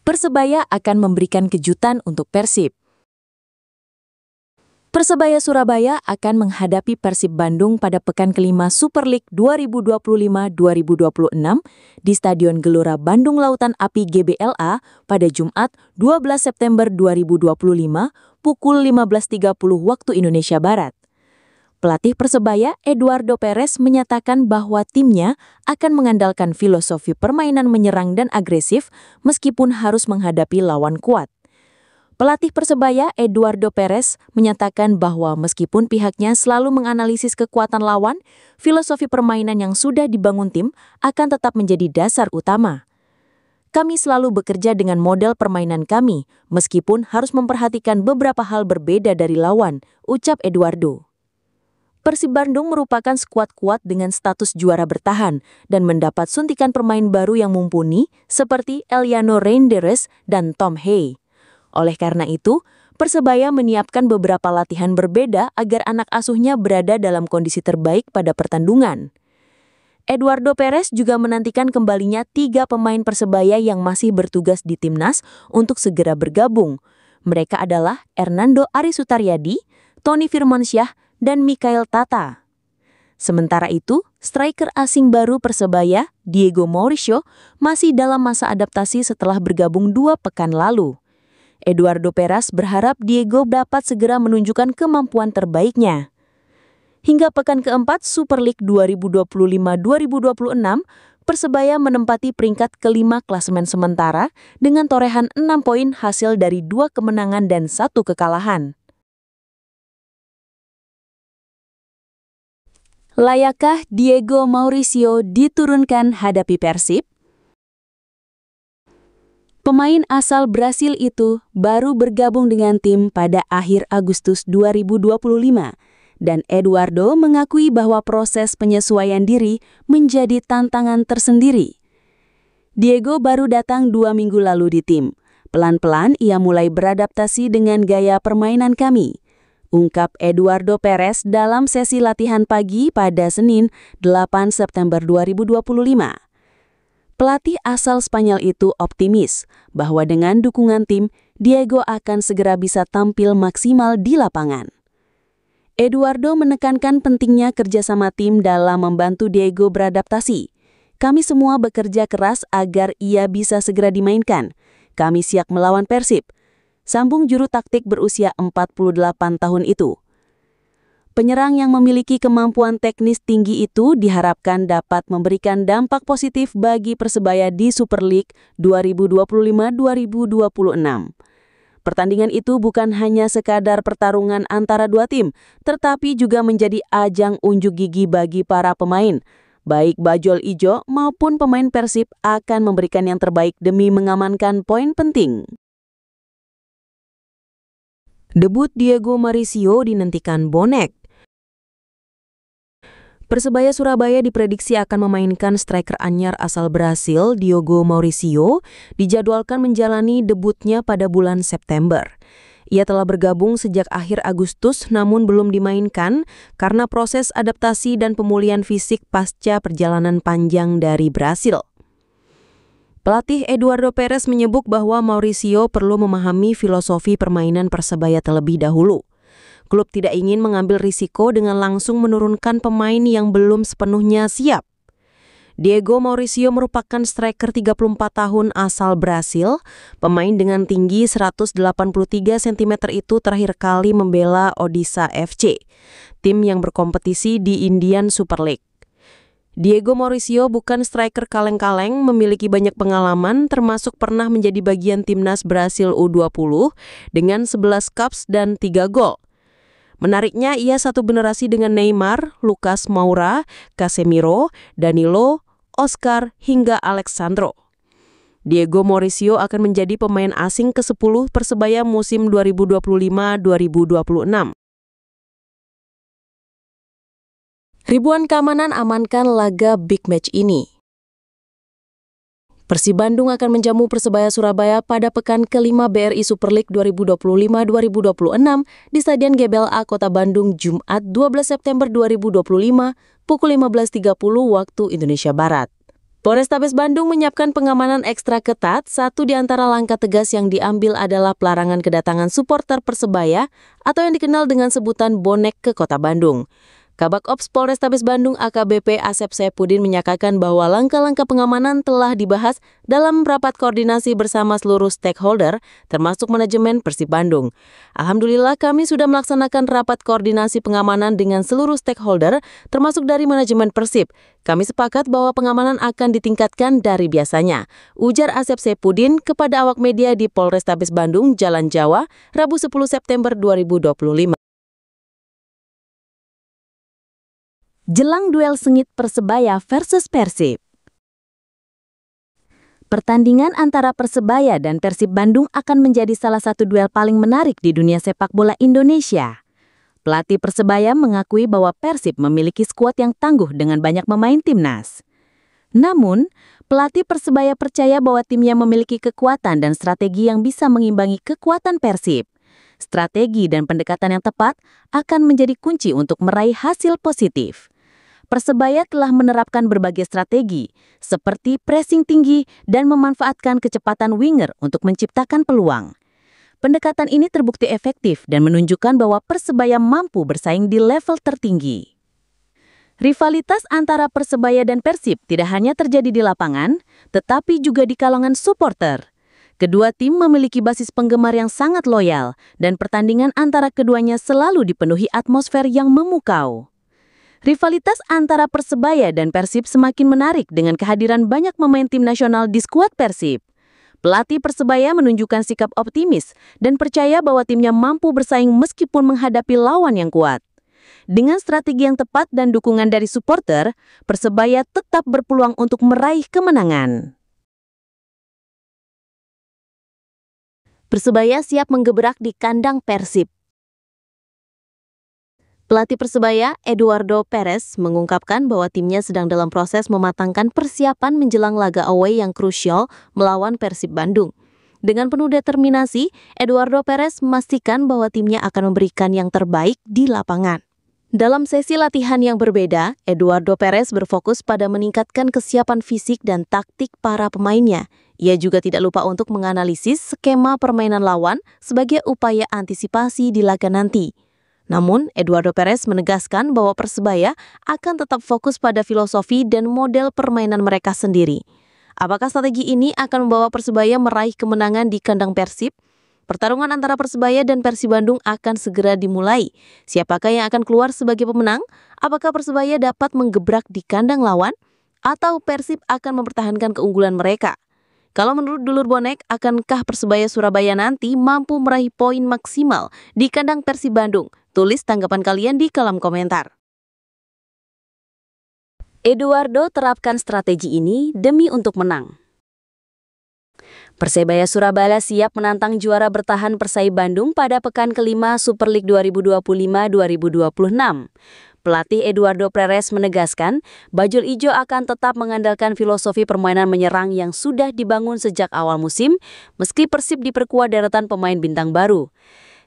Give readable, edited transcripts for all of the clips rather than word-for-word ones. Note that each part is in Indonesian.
Persebaya akan memberikan kejutan untuk Persib. Persebaya Surabaya akan menghadapi Persib Bandung pada pekan kelima Super League 2025-2026 di Stadion Gelora Bandung Lautan Api GBLA pada Jumat 12 September 2025 pukul 15.30 waktu Indonesia Barat. Pelatih Persebaya, Eduardo Perez, menyatakan bahwa timnya akan mengandalkan filosofi permainan menyerang dan agresif meskipun harus menghadapi lawan kuat. Pelatih Persebaya, Eduardo Perez, menyatakan bahwa meskipun pihaknya selalu menganalisis kekuatan lawan, filosofi permainan yang sudah dibangun tim akan tetap menjadi dasar utama. Kami selalu bekerja dengan model permainan kami, meskipun harus memperhatikan beberapa hal berbeda dari lawan, ucap Eduardo. Persib Bandung merupakan skuad kuat dengan status juara bertahan dan mendapat suntikan pemain baru yang mumpuni seperti Eliano Reinders dan Tom Hey. Oleh karena itu, Persebaya menyiapkan beberapa latihan berbeda agar anak asuhnya berada dalam kondisi terbaik pada pertandingan. Eduardo Perez juga menantikan kembalinya 3 pemain Persebaya yang masih bertugas di timnas untuk segera bergabung. Mereka adalah Hernando Ari Sutaryadi, Tony Firmansyah, dan Mikael Tata. Sementara itu, striker asing baru Persebaya, Diego Mauricio, masih dalam masa adaptasi setelah bergabung 2 pekan lalu. Eduardo Perez berharap Diego dapat segera menunjukkan kemampuan terbaiknya. Hingga pekan keempat Super League 2025-2026, Persebaya menempati peringkat kelima klasemen sementara dengan torehan 6 poin hasil dari 2 kemenangan dan 1 kekalahan. Layakkah Diego Mauricio diturunkan hadapi Persib? Pemain asal Brasil itu baru bergabung dengan tim pada akhir Agustus 2025 dan Eduardo mengakui bahwa proses penyesuaian diri menjadi tantangan tersendiri. Diego baru datang 2 minggu lalu di tim. Pelan-pelan ia mulai beradaptasi dengan gaya permainan kami, ungkap Eduardo Perez dalam sesi latihan pagi pada Senin 8 September 2025. Pelatih asal Spanyol itu optimis bahwa dengan dukungan tim, Diego akan segera bisa tampil maksimal di lapangan. Eduardo menekankan pentingnya kerjasama tim dalam membantu Diego beradaptasi. Kami semua bekerja keras agar ia bisa segera dimainkan. Kami siap melawan Persib, sambung juru taktik berusia 48 tahun itu. Penyerang yang memiliki kemampuan teknis tinggi itu diharapkan dapat memberikan dampak positif bagi Persebaya di Super League 2025-2026. Pertandingan itu bukan hanya sekadar pertarungan antara 2 tim, tetapi juga menjadi ajang unjuk gigi bagi para pemain. Baik Bajul Ijo maupun pemain Persib akan memberikan yang terbaik demi mengamankan poin penting. Debut Diego Mauricio dinantikan bonek. Persebaya Surabaya diprediksi akan memainkan striker anyar asal Brasil, Diego Mauricio, dijadwalkan menjalani debutnya pada bulan September. Ia telah bergabung sejak akhir Agustus namun belum dimainkan karena proses adaptasi dan pemulihan fisik pasca perjalanan panjang dari Brasil. Pelatih Eduardo Perez menyebut bahwa Mauricio perlu memahami filosofi permainan Persebaya terlebih dahulu. Klub tidak ingin mengambil risiko dengan langsung menurunkan pemain yang belum sepenuhnya siap. Diego Mauricio merupakan striker 34 tahun asal Brasil. Pemain dengan tinggi 183 cm itu terakhir kali membela Odisha FC, tim yang berkompetisi di Indian Super League. Diego Mauricio bukan striker kaleng-kaleng, memiliki banyak pengalaman, termasuk pernah menjadi bagian timnas Brasil U20 dengan 11 caps dan 3 gol. Menariknya, ia satu generasi dengan Neymar, Lucas Moura, Casemiro, Danilo, Oscar, hingga Alexandro. Diego Mauricio akan menjadi pemain asing ke-10 Persebaya musim 2025-2026. Ribuan keamanan amankan laga big match ini. Persib Bandung akan menjamu Persebaya Surabaya pada pekan kelima BRI Super League 2025-2026 di Stadion GBLA Kota Bandung Jumat 12 September 2025 pukul 15.30 waktu Indonesia Barat. Polrestabes Bandung menyiapkan pengamanan ekstra ketat. Satu di antara langkah tegas yang diambil adalah pelarangan kedatangan supporter Persebaya atau yang dikenal dengan sebutan bonek ke Kota Bandung. Kabak Ops Polrestabes Bandung AKBP Asep Saipudin menyatakan bahwa langkah-langkah pengamanan telah dibahas dalam rapat koordinasi bersama seluruh stakeholder, termasuk manajemen Persib Bandung. Alhamdulillah kami sudah melaksanakan rapat koordinasi pengamanan dengan seluruh stakeholder, termasuk dari manajemen Persib. Kami sepakat bahwa pengamanan akan ditingkatkan dari biasanya, ujar Asep Saipudin kepada awak media di Polrestabes Bandung, Jalan Jawa, Rabu 10 September 2025. Jelang duel sengit Persebaya versus Persib. Pertandingan antara Persebaya dan Persib Bandung akan menjadi salah satu duel paling menarik di dunia sepak bola Indonesia. Pelatih Persebaya mengakui bahwa Persib memiliki skuad yang tangguh dengan banyak pemain timnas. Namun, pelatih Persebaya percaya bahwa timnya memiliki kekuatan dan strategi yang bisa mengimbangi kekuatan Persib. Strategi dan pendekatan yang tepat akan menjadi kunci untuk meraih hasil positif. Persebaya telah menerapkan berbagai strategi, seperti pressing tinggi dan memanfaatkan kecepatan winger untuk menciptakan peluang. Pendekatan ini terbukti efektif dan menunjukkan bahwa Persebaya mampu bersaing di level tertinggi. Rivalitas antara Persebaya dan Persib tidak hanya terjadi di lapangan, tetapi juga di kalangan supporter. Kedua tim memiliki basis penggemar yang sangat loyal, dan pertandingan antara keduanya selalu dipenuhi atmosfer yang memukau. Rivalitas antara Persebaya dan Persib semakin menarik dengan kehadiran banyak pemain tim nasional di skuad Persib. Pelatih Persebaya menunjukkan sikap optimis dan percaya bahwa timnya mampu bersaing meskipun menghadapi lawan yang kuat. Dengan strategi yang tepat dan dukungan dari supporter, Persebaya tetap berpeluang untuk meraih kemenangan. Persebaya siap menggebrak di kandang Persib. Pelatih Persebaya, Eduardo Perez, mengungkapkan bahwa timnya sedang dalam proses mematangkan persiapan menjelang laga away yang krusial melawan Persib Bandung. Dengan penuh determinasi, Eduardo Perez memastikan bahwa timnya akan memberikan yang terbaik di lapangan. Dalam sesi latihan yang berbeda, Eduardo Perez berfokus pada meningkatkan kesiapan fisik dan taktik para pemainnya. Ia juga tidak lupa untuk menganalisis skema permainan lawan sebagai upaya antisipasi di laga nanti. Namun, Eduardo Perez menegaskan bahwa Persebaya akan tetap fokus pada filosofi dan model permainan mereka sendiri. Apakah strategi ini akan membawa Persebaya meraih kemenangan di kandang Persib? Pertarungan antara Persebaya dan Persib Bandung akan segera dimulai. Siapakah yang akan keluar sebagai pemenang? Apakah Persebaya dapat menggebrak di kandang lawan? Atau Persib akan mempertahankan keunggulan mereka? Kalau menurut Dulur Bonek, akankah Persebaya Surabaya nanti mampu meraih poin maksimal di kandang Persib Bandung? Tulis tanggapan kalian di kolom komentar. Eduardo terapkan strategi ini demi untuk menang. Persebaya Surabaya siap menantang juara bertahan Persib Bandung pada pekan kelima Super League 2025-2026. Pelatih Eduardo Perez menegaskan, Bajul Ijo akan tetap mengandalkan filosofi permainan menyerang yang sudah dibangun sejak awal musim, meski Persib diperkuat deretan pemain bintang baru.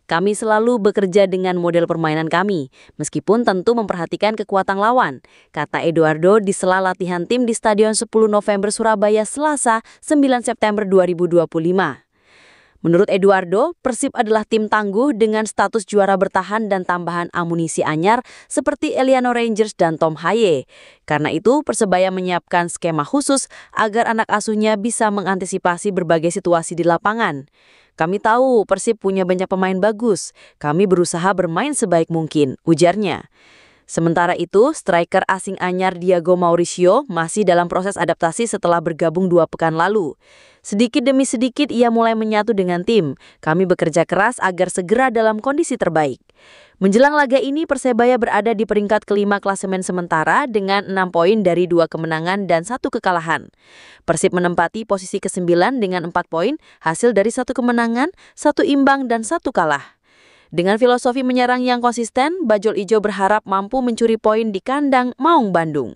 Kami selalu bekerja dengan model permainan kami, meskipun tentu memperhatikan kekuatan lawan, kata Eduardo di sela latihan tim di Stadion 10 November Surabaya Selasa 9 September 2025. Menurut Eduardo, Persib adalah tim tangguh dengan status juara bertahan dan tambahan amunisi anyar seperti Eliano Rangers dan Tom Haye. Karena itu, Persebaya menyiapkan skema khusus agar anak asuhnya bisa mengantisipasi berbagai situasi di lapangan. Kami tahu Persib punya banyak pemain bagus. Kami berusaha bermain sebaik mungkin, ujarnya. Sementara itu, striker asing anyar Diego Mauricio masih dalam proses adaptasi setelah bergabung 2 pekan lalu. Sedikit demi sedikit ia mulai menyatu dengan tim. Kami bekerja keras agar segera dalam kondisi terbaik. Menjelang laga ini, Persebaya berada di peringkat kelima klasemen sementara dengan 6 poin dari 2 kemenangan dan 1 kekalahan. Persib menempati posisi ke-9 dengan 4 poin, hasil dari 1 kemenangan, 1 imbang, dan 1 kalah. Dengan filosofi menyerang yang konsisten, Bajul Ijo berharap mampu mencuri poin di kandang Maung Bandung.